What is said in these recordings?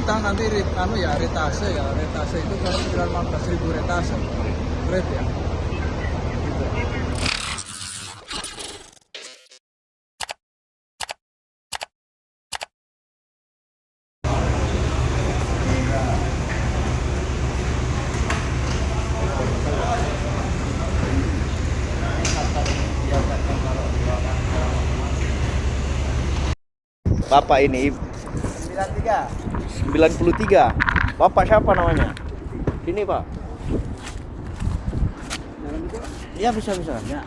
Total nanti retase itu kalau sekitar 15.000 retase. Red ya. Gitu. Bapak ini 93. Bapak siapa namanya? Ini Pak. Iya bisa. Ya,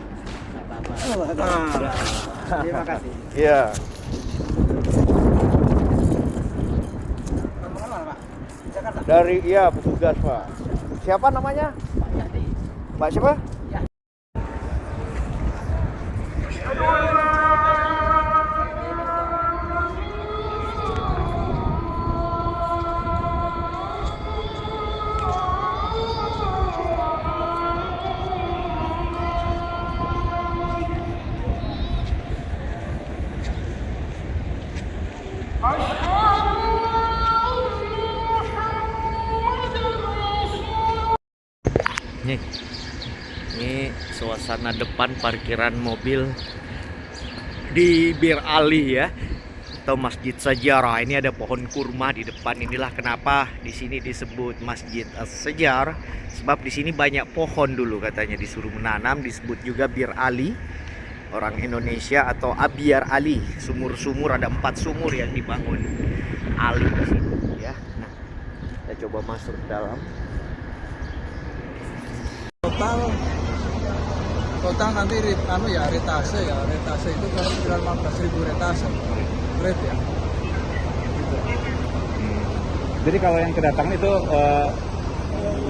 apa-apa. Terima kasih. Iya. Kamu kenal, Pak? Jakarta. Dari petugas Pak. Siapa namanya? Pak Yadi. Pak siapa? Ya. Ini suasana depan parkiran mobil di Bir Ali ya, atau Masjid Sejarah. Ini ada pohon kurma di depan. Inilah kenapa di sini disebut Masjid Sejarah, sebab di sini banyak pohon dulu katanya disuruh menanam. Disebut juga Bir Ali, orang Indonesia, atau Abyar Ali. Sumur-sumur, ada 4 sumur yang dibangun Ali di sini ya. Nah, kita coba masuk ke dalam. Total nanti retase itu kalau sekitar 15.000 retase. Red ya. Gitu. Jadi kalau yang kedatangan itu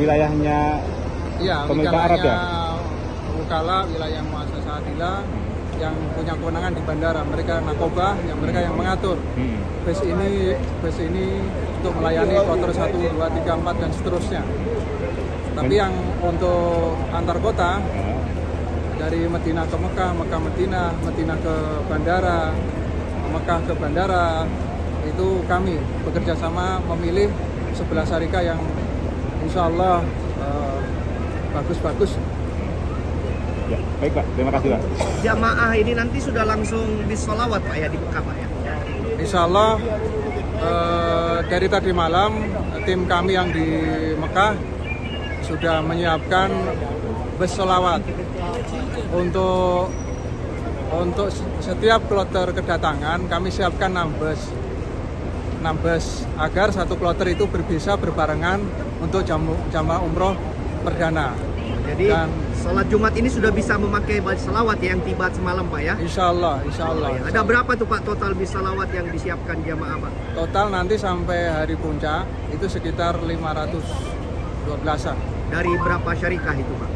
wilayahnya pemilik Arab ya? Wukala wilayah Muassasah Adila yang punya kewenangan di bandara. Mereka narkoba yang mereka yang mengatur. Bus ini untuk melayani kloter 1, 2, 3, 4 dan seterusnya. Tapi yang untuk antar kota dari Madinah ke Mekah, Mekah Madinah, Madinah ke bandara, Mekah ke bandara, itu kami bekerja sama memilih 11 syarikat yang insya Allah bagus-bagus. Ya, baik Pak, terima kasih Pak. Jamaah ini nanti sudah langsung disolawat Pak ya di Mekah Pak ya? Insya Allah dari tadi malam tim kami yang di Mekah sudah menyiapkan bus sholawat untuk setiap kloter kedatangan. Kami siapkan 6 bus agar satu kloter itu bisa berbarengan untuk jamaah umroh perdana. Jadi Dan sholat Jumat ini sudah bisa memakai baju salawat yang tiba semalam Pak ya? insya Allah. Ada berapa tuh Pak total bis salawat yang disiapkan jamaah Pak? Total nanti sampai hari puncak itu sekitar 512-an. Dari berapa syarikah itu Pak?